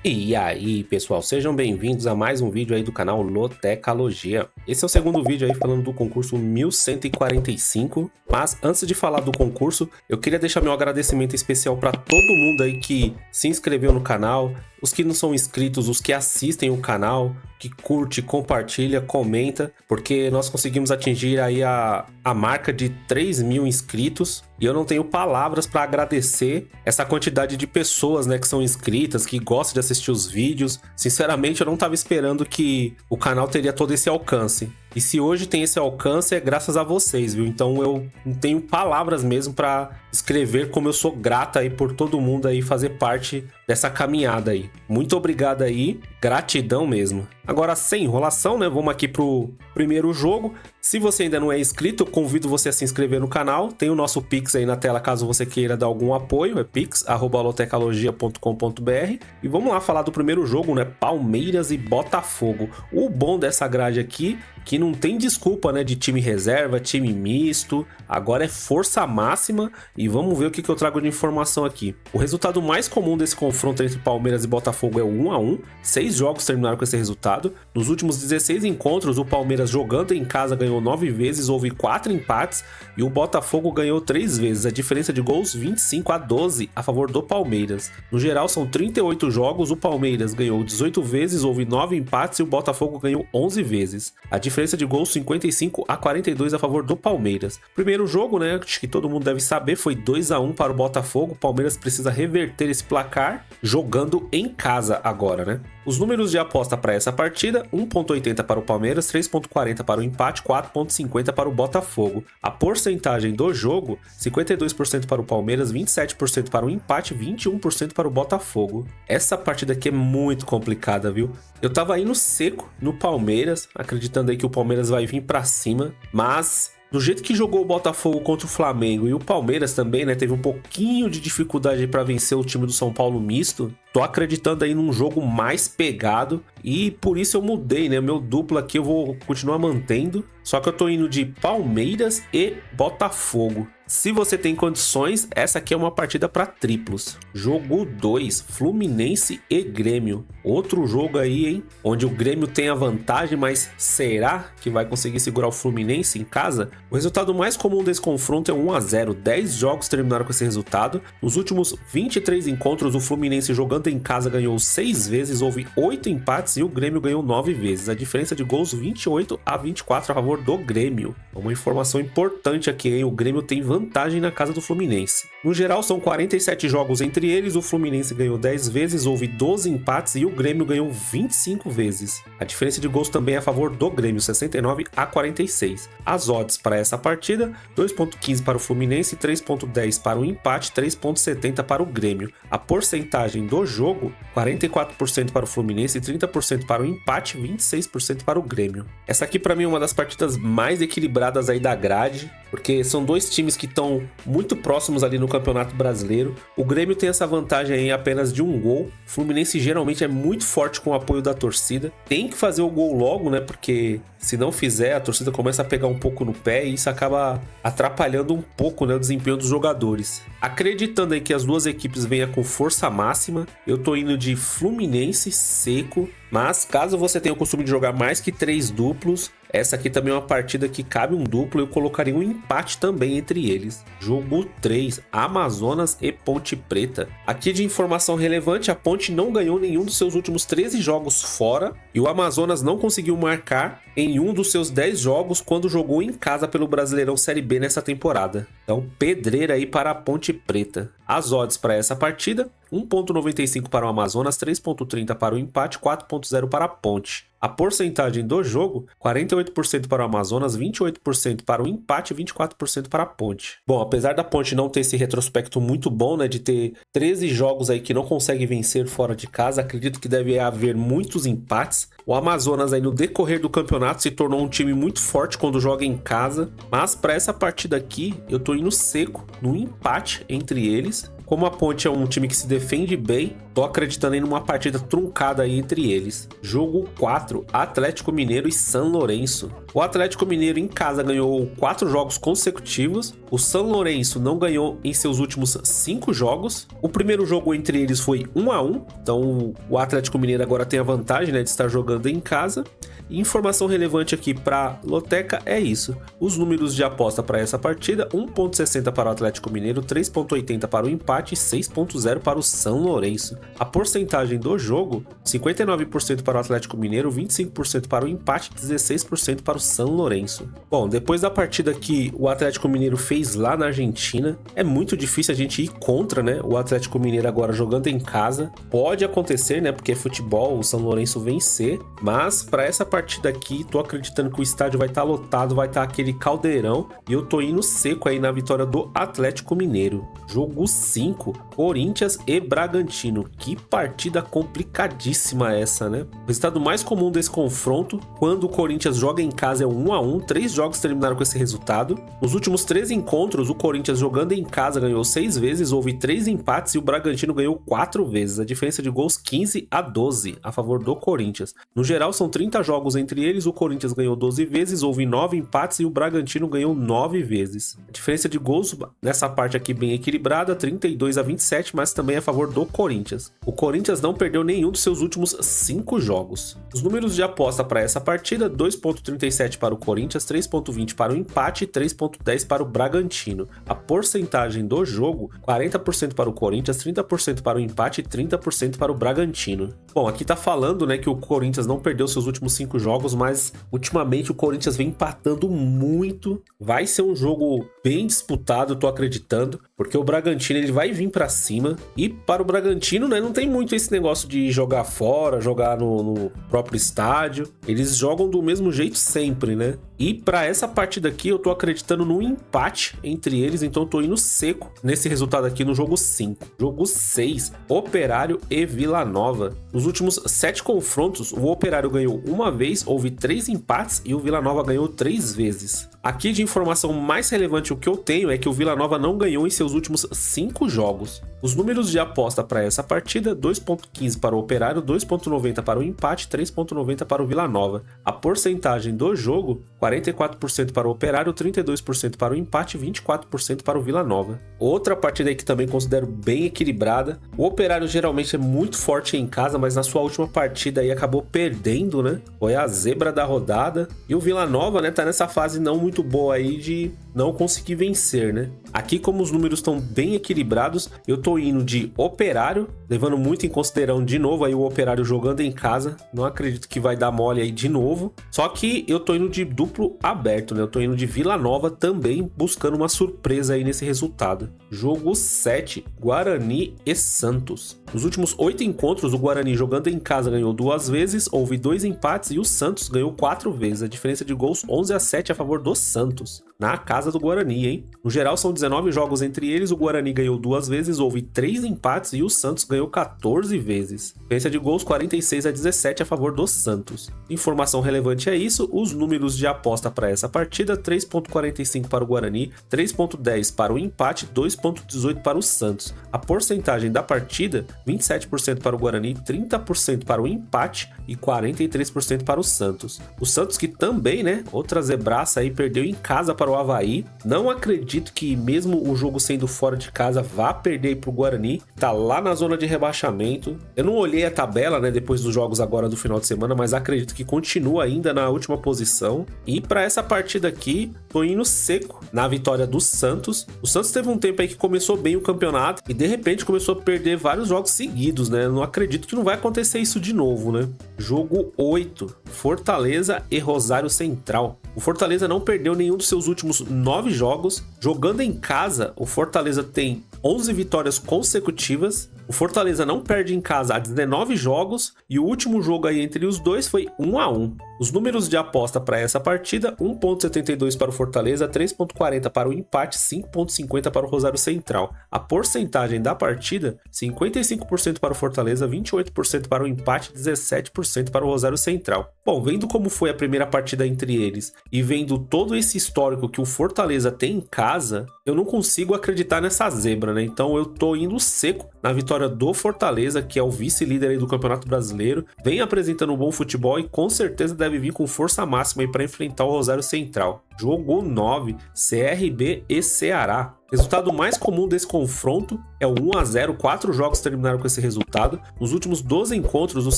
E aí, pessoal, sejam bem-vindos a mais um vídeo aí do canal Lotecalogia. Esse é o segundo vídeo aí falando do concurso 1145, mas antes de falar do concurso, eu queria deixar meu agradecimento especial para todo mundo aí que se inscreveu no canal, os que não são inscritos, os que assistem o canal, que curte, compartilha, comenta, porque nós conseguimos atingir aí a marca de 3.000 inscritos e eu não tenho palavras para agradecer essa quantidade de pessoas, né, que são inscritas, que gostam de assistir os vídeos. Sinceramente, eu não estava esperando que o canal teria todo esse alcance. E se hoje tem esse alcance é graças a vocês, viu? Então eu não tenho palavras mesmo para escrever como eu sou grata aí por todo mundo aí fazer parte dessa caminhada aí. Muito obrigado aí, gratidão mesmo. Agora, sem enrolação, né? Vamos aqui pro primeiro jogo. Se você ainda não é inscrito, eu convido você a se inscrever no canal. Tem o nosso Pix aí na tela caso você queira dar algum apoio. É pix@lotecalogia.com.br. E vamos lá falar do primeiro jogo, né? Palmeiras e Botafogo. O bom dessa grade aqui que não tem desculpa, né, de time reserva, time misto, agora é força máxima e vamos ver o que eu trago de informação aqui. O resultado mais comum desse confronto entre Palmeiras e Botafogo é o 1-1, 6 jogos terminaram com esse resultado. Nos últimos 16 encontros, o Palmeiras jogando em casa ganhou 9 vezes, houve 4 empates e o Botafogo ganhou 3 vezes, a diferença de gols 25-12 a favor do Palmeiras. No geral são 38 jogos, o Palmeiras ganhou 18 vezes, houve 9 empates e o Botafogo ganhou 11 vezes. A diferença de gols 55-42 a favor do Palmeiras. Primeiro jogo, né, acho que todo mundo deve saber, foi 2-1 para o Botafogo. O Palmeiras precisa reverter esse placar jogando em casa agora, né? Os números de aposta para essa partida: 1.80 para o Palmeiras, 3.40 para o empate, 4.50 para o Botafogo. A porcentagem do jogo: 52% para o Palmeiras, 27% para o empate, 21% para o Botafogo. Essa partida aqui é muito complicada, viu? Eu tava indo seco no Palmeiras, acreditando aí que o Palmeiras vai vir para cima, mas do jeito que jogou o Botafogo contra o Flamengo e o Palmeiras também, né, teve um pouquinho de dificuldade para vencer o time do São Paulo misto. Tô acreditando aí num jogo mais pegado e por isso eu mudei, né? Meu duplo aqui eu vou continuar mantendo, só que eu tô indo de Palmeiras e Botafogo. Se você tem condições, essa aqui é uma partida para triplos. Jogo 2, Fluminense e Grêmio. Outro jogo aí, hein? Onde o Grêmio tem a vantagem, mas será que vai conseguir segurar o Fluminense em casa? O resultado mais comum desse confronto é 1-0. 10 jogos terminaram com esse resultado. Nos últimos 23 encontros, o Fluminense jogando em casa ganhou 6 vezes, houve 8 empates e o Grêmio ganhou 9 vezes. A diferença de gols 28-24 a favor do Grêmio. Uma informação importante aqui, hein? O Grêmio tem vantagem na casa do Fluminense. No geral, são 47 jogos entre eles, o Fluminense ganhou 10 vezes, houve 12 empates e o Grêmio ganhou 25 vezes. A diferença de gols também é a favor do Grêmio, 69-46. As odds para essa partida: 2.15 para o Fluminense, 3.10 para o empate, 3.70 para o Grêmio. A porcentagem do jogo: 44% para o Fluminense, 30% para o empate, 26% para o Grêmio. Essa aqui para mim é uma das partidas mais equilibradas aí da grade, porque são dois times que estão muito próximos ali no Campeonato Brasileiro. O Grêmio tem essa vantagem aí apenas de um gol. O Fluminense geralmente é muito forte com o apoio da torcida. Tem que fazer o gol logo, né? Porque se não fizer, a torcida começa a pegar um pouco no pé e isso acaba atrapalhando um pouco, né, o desempenho dos jogadores. Acreditando aí que as duas equipes venham com força máxima, eu tô indo de Fluminense seco. Mas caso você tenha o costume de jogar mais que 3 duplos, essa aqui também é uma partida que cabe um duplo. Eu colocaria um empate também entre eles. Jogo 3, Amazonas e Ponte Preta. Aqui de informação relevante: a Ponte não ganhou nenhum dos seus últimos 13 jogos fora e o Amazonas não conseguiu marcar em um dos seus 10 jogos quando jogou em casa pelo Brasileirão Série B nessa temporada. Então, pedreira aí para a Ponte Preta. As odds para essa partida: 1.95 para o Amazonas, 3.30 para o empate, 4.0 para a Ponte. A porcentagem do jogo: 48% para o Amazonas, 28% para o empate, 24% para a Ponte. Bom, apesar da Ponte não ter esse retrospecto muito bom, né, de ter 13 jogos aí que não consegue vencer fora de casa, acredito que deve haver muitos empates. O Amazonas aí no decorrer do campeonato se tornou um time muito forte quando joga em casa, mas para essa partida aqui eu tô indo seco no empate entre eles. Como a Ponte é um time que se defende bem, tô acreditando em uma partida truncada aí entre eles. Jogo 4, Atlético Mineiro e São Lourenço. O Atlético Mineiro em casa ganhou 4 jogos consecutivos. O São Lourenço não ganhou em seus últimos 5 jogos. O primeiro jogo entre eles foi 1-1. Então o Atlético Mineiro agora tem a vantagem, né, de estar jogando em casa. E informação relevante aqui para Loteca é isso. Os números de aposta para essa partida: 1,60 para o Atlético Mineiro, 3,80 para o empate e 6,0 para o São Lourenço. A porcentagem do jogo: 59% para o Atlético Mineiro, 25% para o empate e 16% para o São Lourenço. Bom, depois da partida que o Atlético Mineiro fez lá na Argentina, é muito difícil a gente ir contra, né? O Atlético Mineiro agora jogando em casa. Pode acontecer, né? Porque é futebol, o São Lourenço vencer, mas para essa partida aqui, tô acreditando que o estádio vai estar lotado, vai estar aquele caldeirão, e eu tô indo seco aí na vitória do Atlético Mineiro. Jogo 5, Corinthians e Bragantino. Que partida complicadíssima essa, né? O resultado mais comum desse confronto, quando o Corinthians joga em casa, é 1-1. 3 jogos terminaram com esse resultado. Nos últimos 3 encontros, o Corinthians jogando em casa ganhou 6 vezes, houve 3 empates e o Bragantino ganhou 4 vezes. A diferença de gols 15-12 a favor do Corinthians. No geral, são 30 jogos entre eles, o Corinthians ganhou 12 vezes, houve 9 empates e o Bragantino ganhou 9 vezes. A diferença de gols nessa parte aqui bem equilibrada, 32-27, mas também a favor do Corinthians. O Corinthians não perdeu nenhum dos seus últimos 5 jogos. Os números de aposta para essa partida: 2,37 para o Corinthians, 3,20 para o empate e 3,10 para o Bragantino. A porcentagem do jogo: 40% para o Corinthians, 30% para o empate e 30% para o Bragantino. Bom, aqui tá falando, né, que o Corinthians não perdeu seus últimos 5 jogos, mas ultimamente o Corinthians vem empatando muito. Vai ser um jogo bem disputado, tô acreditando, porque o Bragantino ele vai vir pra cima, e para o Bragantino, né, não tem muito esse negócio de jogar fora, jogar no próprio estádio. Eles jogam do mesmo jeito sempre, né? E para essa partida aqui eu tô acreditando num empate entre eles, então eu tô indo seco nesse resultado aqui no jogo 5. Jogo 6, Operário e Vila Nova. Nos últimos 7 confrontos, o Operário ganhou 1 vez, houve 3 empates e o Vila Nova ganhou 3 vezes. Aqui de informação mais relevante o que eu tenho é que o Vila Nova não ganhou em seus últimos 5 jogos. Os números de aposta para essa partida: 2,15 para o Operário, 2,90 para o empate, 3,90 para o Vila Nova. A porcentagem do jogo: 44% para o Operário, 32% para o empate e 24% para o Vila Nova. Outra partida aí que também considero bem equilibrada. O Operário geralmente é muito forte em casa, mas na sua última partida aí acabou perdendo, né? Foi a zebra da rodada. E o Vila Nova, né, tá nessa fase não muito boa aí de não conseguir vencer, né? Aqui, como os números estão bem equilibrados, eu tô indo de Operário, levando muito em consideração de novo aí o Operário jogando em casa. Não acredito que vai dar mole aí de novo. Só que eu tô indo de duplo aberto, né? Eu tô indo de Vila Nova também, buscando uma surpresa aí nesse resultado. Jogo 7, Guarani e Santos. Nos últimos 8 encontros, o Guarani jogando em casa ganhou 2 vezes, houve 2 empates e o Santos ganhou 4 vezes. A diferença de gols 11-7 a favor do Santos, na casa do Guarani, hein? No geral, são 19 jogos entre eles, o Guarani ganhou 2 vezes, houve 3 empates e o Santos ganhou 14 vezes. Diferença de gols 46-17 a favor do Santos. Informação relevante é isso: os números de aposta para essa partida: 3,45 para o Guarani, 3,10 para o empate, 2,18 para o Santos. A porcentagem da partida: 27% para o Guarani, 30% para o empate e 43% para o Santos. O Santos que também, né, outra zebraça aí, perdeu em casa para o Avaí. Não acredito que mesmo o jogo sendo fora de casa vá perder para o Guarani. Tá lá na zona de rebaixamento. Eu não olhei a tabela, né, depois dos jogos agora do final de semana, mas acredito que continua ainda na última posição. E para essa partida aqui, tô indo seco na vitória do Santos. O Santos teve um tempo aí que começou bem o campeonato e de repente começou a perder vários jogos seguidos, né? Eu não acredito que não vai acontecer isso de novo, né? Jogo 8, Fortaleza e Rosário Central. O Fortaleza não perdeu nenhum dos seus últimos 9 jogos. Jogando em casa, o Fortaleza tem 11 vitórias consecutivas. O Fortaleza não perde em casa há 19 jogos e o último jogo aí entre os dois foi 1-1. Os números de aposta para essa partida: 1,72 para o Fortaleza, 3,40 para o empate, 5,50 para o Rosário Central. A porcentagem da partida: 55% para o Fortaleza, 28% para o empate, 17% para o Rosário Central. Bom, vendo como foi a primeira partida entre eles e vendo todo esse histórico que o Fortaleza tem em casa, eu não consigo acreditar nessa zebra, né? Então eu tô indo seco na vitória do Fortaleza, que é o vice-líder aí do Campeonato Brasileiro, vem apresentando um bom futebol e com certeza deve vir com força máxima aí para enfrentar o Rosário Central. Jogo 9, CRB e Ceará. Resultado mais comum desse confronto é o 1-0, 4 jogos terminaram com esse resultado. Nos últimos 12 encontros, o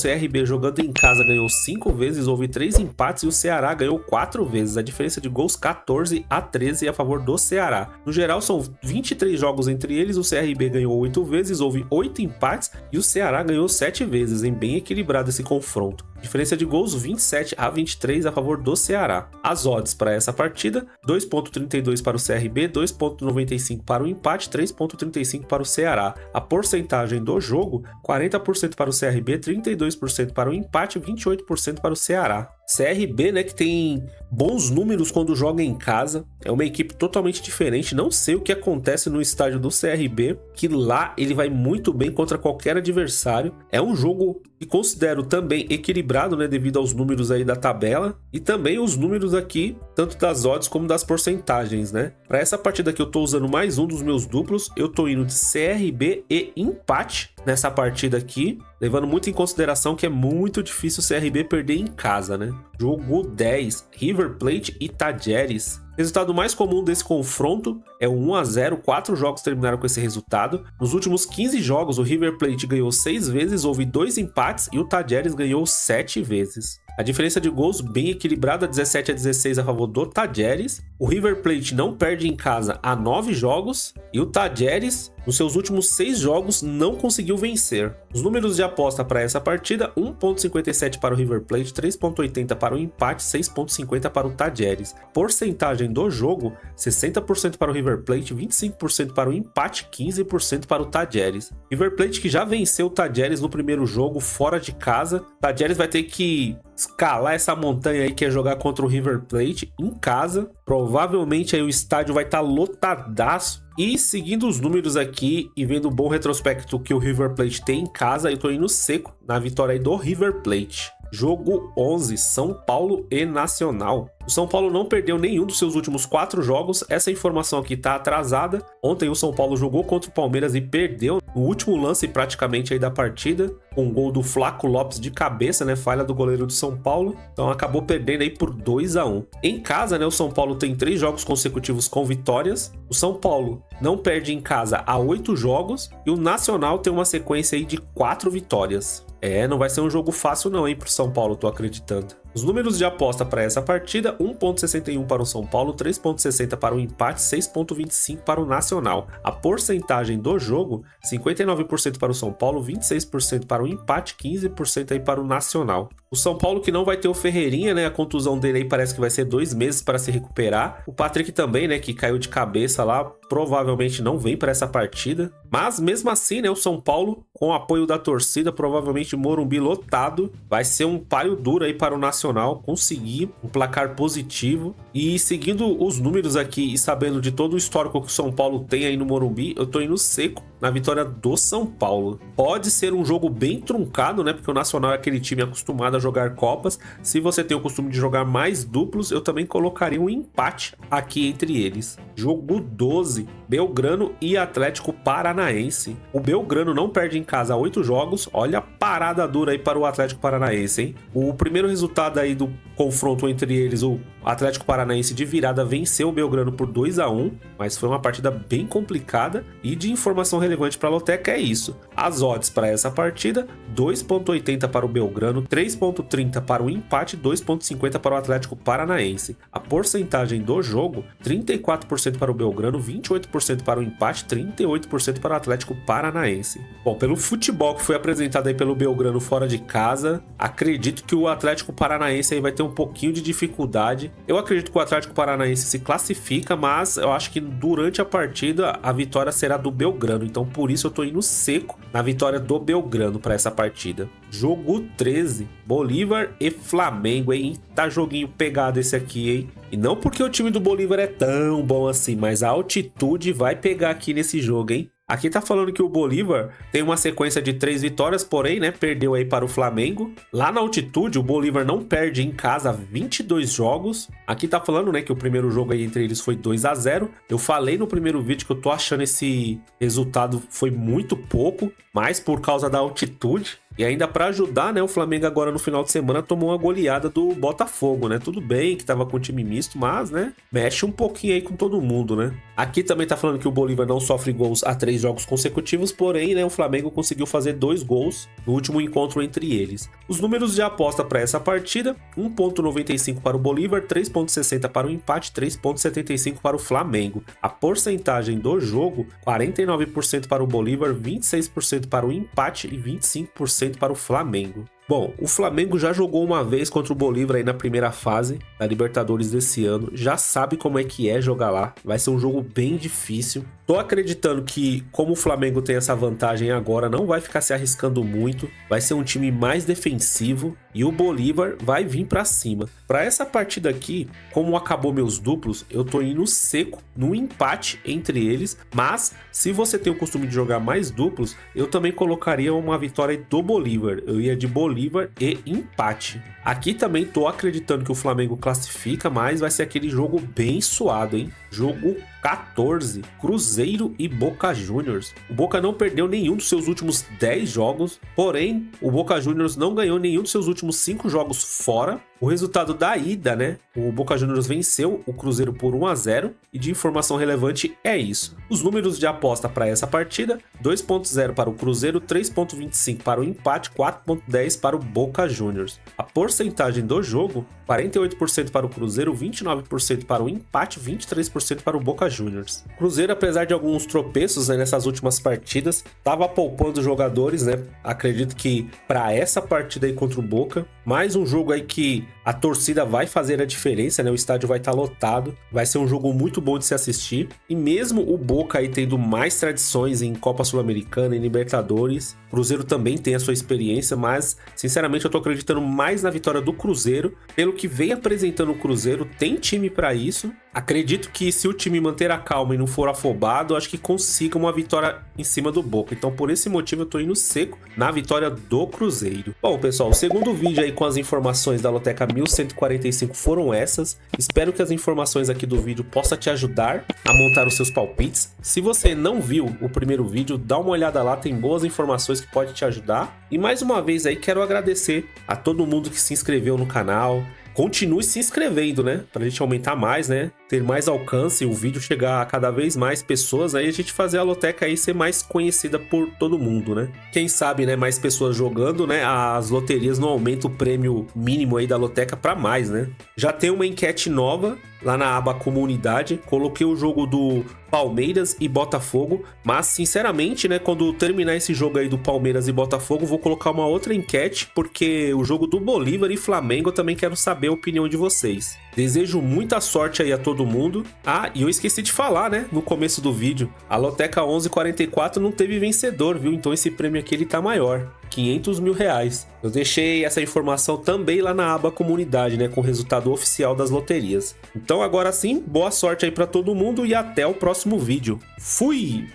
CRB jogando em casa ganhou 5 vezes, houve 3 empates e o Ceará ganhou 4 vezes. A diferença de gols 14-13 a favor do Ceará. No geral, são 23 jogos entre eles, o CRB ganhou 8 vezes, houve 8 empates e o Ceará ganhou 7 vezes, bem equilibrado esse confronto. Diferença de gols 27-23 a favor do Ceará. As odds para essa partida: 2,32 para o CRB, 2,95 para o empate, 3,35 para o Ceará. A porcentagem do jogo: 40% para o CRB, 32% para o empate, 28% para o Ceará. CRB, né, que tem bons números quando joga em casa, é uma equipe totalmente diferente. Não sei o que acontece no estádio do CRB, que lá ele vai muito bem contra qualquer adversário. É um jogo que considero também equilibrado, né, devido aos números aí da tabela e também os números aqui, tanto das odds como das porcentagens, né? Para essa partida aqui eu tô usando mais um dos meus duplos, eu tô indo de CRB e empate nessa partida aqui, levando muito em consideração que é muito difícil o CRB perder em casa, né? Jogo 10, River Plate e Tajeres. Resultado mais comum desse confronto é o 1-0, 4 jogos terminaram com esse resultado. Nos últimos 15 jogos, o River Plate ganhou 6 vezes, houve 2 empates e o Tajeres ganhou 7 vezes. A diferença de gols bem equilibrada, 17-16 a favor do Tajeres. O River Plate não perde em casa há 9 jogos e o Tajeres, nos seus últimos 6 jogos, não conseguiu vencer. Os números de aposta para essa partida: 1,57 para o River Plate, 3,80 para o empate, 6,50 para o Tajeres. Porcentagem do jogo: 60% para o River Plate, 25% para o empate, 15% para o Tajeres. River Plate que já venceu o Tajeres no primeiro jogo fora de casa. Tajeres vai ter que escalar essa montanha aí que é jogar contra o River Plate em casa. Provavelmente aí o estádio vai estar lotadaço. E seguindo os números aqui e vendo o bom retrospecto que o River Plate tem em casa, eu tô indo seco na vitória aí do River Plate. Jogo 11, São Paulo e Nacional. O São Paulo não perdeu nenhum dos seus últimos 4 jogos. Essa informação aqui tá atrasada. Ontem o São Paulo jogou contra o Palmeiras e perdeu no último lance praticamente aí da partida, com um gol do Flaco Lopes de cabeça, né? Falha do goleiro do São Paulo. Então acabou perdendo aí por 2-1. Em casa, né? O São Paulo tem 3 jogos consecutivos com vitórias. O São Paulo não perde em casa há 8 jogos. E o Nacional tem uma sequência aí de 4 vitórias. Não vai ser um jogo fácil não, hein, pro São Paulo, tô acreditando. Os números de aposta para essa partida: 1,61 para o São Paulo, 3,60 para o empate, 6,25 para o Nacional. A porcentagem do jogo: 59% para o São Paulo, 26% para o empate, 15% aí para o Nacional. O São Paulo que não vai ter o Ferreirinha, né? A contusão dele aí parece que vai ser 2 meses para se recuperar. O Patrick também, né? Que caiu de cabeça lá, provavelmente não vem para essa partida. Mas mesmo assim, né? O São Paulo, com o apoio da torcida, provavelmente Morumbi lotado, vai ser um páreo duro aí para o Nacional conseguir um placar positivo. E seguindo os números aqui e sabendo de todo o histórico que o São Paulo tem aí no Morumbi, eu tô indo seco na vitória do São Paulo. Pode ser um jogo bem truncado, né? Porque o Nacional é aquele time acostumado a jogar Copas. Se você tem o costume de jogar mais duplos, eu também colocaria um empate aqui entre eles. Jogo 12, Belgrano e Atlético Paranaense. O Belgrano não perde em casa há 8 jogos. Olha a parada dura aí para o Atlético Paranaense, hein? O primeiro resultado aí do confronto entre eles, o Atlético Paranaense de virada venceu o Belgrano por 2-1, mas foi uma partida bem complicada. E de informação relevante para a Loteca é isso: as odds para essa partida: 2,80 para o Belgrano, 3,30 para o empate, 2,50 para o Atlético Paranaense. A porcentagem do jogo: 34% para o Belgrano, 28% para o empate, 38% para o Atlético Paranaense. Bom, pelo futebol que foi apresentado aí pelo pelo Belgrano fora de casa. Acredito que o Atlético Paranaense aí vai ter um pouquinho de dificuldade. Eu acredito que o Atlético Paranaense se classifica, mas eu acho que durante a partida a vitória será do Belgrano. Então por isso eu tô indo seco na vitória do Belgrano para essa partida. Jogo 13, Bolívar e Flamengo, hein? Tá joguinho pegado esse aqui, hein? E não porque o time do Bolívar é tão bom assim, mas a altitude vai pegar aqui nesse jogo, hein? Aqui tá falando que o Bolívar tem uma sequência de 3 vitórias, porém, né, perdeu aí para o Flamengo. Lá na altitude, o Bolívar não perde em casa 22 jogos. Aqui tá falando, né, que o primeiro jogo aí entre eles foi 2-0. Eu falei no primeiro vídeo que eu tô achando esse resultado foi muito pouco, mas por causa da altitude. E ainda para ajudar, né, o Flamengo agora no final de semana tomou uma goleada do Botafogo, né? Tudo bem que tava com time misto, mas, né, mexe um pouquinho aí com todo mundo, né? Aqui também tá falando que o Bolívar não sofre gols há 3 jogos consecutivos, porém, né, o Flamengo conseguiu fazer 2 gols no último encontro entre eles. Os números de aposta para essa partida: 1,95 para o Bolívar, 3,60 para o empate, 3,75 para o Flamengo. A porcentagem do jogo: 49% para o Bolívar, 26% para o empate e 25% para o Flamengo. Bom, o Flamengo já jogou uma vez contra o Bolívar aí na primeira fase da Libertadores desse ano, já sabe como é que é jogar lá, vai ser um jogo bem difícil. Tô acreditando que, como o Flamengo tem essa vantagem agora, não vai ficar se arriscando muito, vai ser um time mais defensivo e o Bolívar vai vir pra cima. Para essa partida aqui, como acabou meus duplos, eu tô indo seco no empate entre eles, mas se você tem o costume de jogar mais duplos, eu também colocaria uma vitória do Bolívar, eu ia de Bolívar e empate. Aqui também tô acreditando que o Flamengo classifica, mas vai ser aquele jogo bem suado, hein? Jogo 14, Cruzeiro e Boca Juniors. O Boca não perdeu nenhum dos seus últimos 10 jogos, porém, o Boca Juniors não ganhou nenhum dos seus últimos 5 jogos fora. O resultado da ida, né? O Boca Juniors venceu o Cruzeiro por 1-0 e de informação relevante é isso. Os números de aposta para essa partida: 2,0 para o Cruzeiro, 3,25 para o empate, 4,10 para o Boca Juniors. A porcentagem do jogo: 48% para o Cruzeiro, 29% para o empate, 23% para o Boca Juniors. O Cruzeiro, apesar de alguns tropeços, né, nessas últimas partidas, estava poupando jogadores, né? Acredito que para essa partida aí contra o Boca, mais um jogo aí que a torcida vai fazer a diferença, né? O estádio vai estar lotado, vai ser um jogo muito bom de se assistir. E mesmo o Boca aí tendo mais tradições em Copa Sul-Americana e Libertadores, o Cruzeiro também tem a sua experiência, mas sinceramente eu tô acreditando mais na vitória do Cruzeiro. Pelo que vem apresentando o Cruzeiro, tem time para isso. Acredito que se o time manter a calma e não for afobado, acho que consiga uma vitória em cima do Boca. Então por esse motivo eu tô indo seco na vitória do Cruzeiro. Bom, pessoal, o segundo vídeo aí com as informações da Loteca 1145 foram essas. Espero que as informações aqui do vídeo possam te ajudar a montar os seus palpites. Se você não viu o primeiro vídeo, dá uma olhada lá, tem boas informações que podem te ajudar. E mais uma vez aí quero agradecer a todo mundo que se inscreveu no canal. Continue se inscrevendo, né? Pra gente aumentar mais, né? Ter mais alcance, o vídeo chegar a cada vez mais pessoas, aí a gente fazer a Loteca aí ser mais conhecida por todo mundo, né? Quem sabe, né? Mais pessoas jogando, né? As loterias não aumentam o prêmio mínimo aí da Loteca pra mais, né? Já tem uma enquete nova lá na aba Comunidade. Coloquei o jogo do Palmeiras e Botafogo, mas sinceramente, né, quando terminar esse jogo aí do Palmeiras e Botafogo, vou colocar uma outra enquete, porque o jogo do Bolívar e Flamengo eu também quero saber a opinião de vocês. Desejo muita sorte aí a todo mundo. Ah, e eu esqueci de falar, né, no começo do vídeo, a Loteca 1144 não teve vencedor, viu? Então esse prêmio aqui ele tá maior, 500 mil reais. Eu deixei essa informação também lá na aba Comunidade, né, com o resultado oficial das loterias. Então agora sim, boa sorte aí pra todo mundo e até o próximo vídeo. Fui!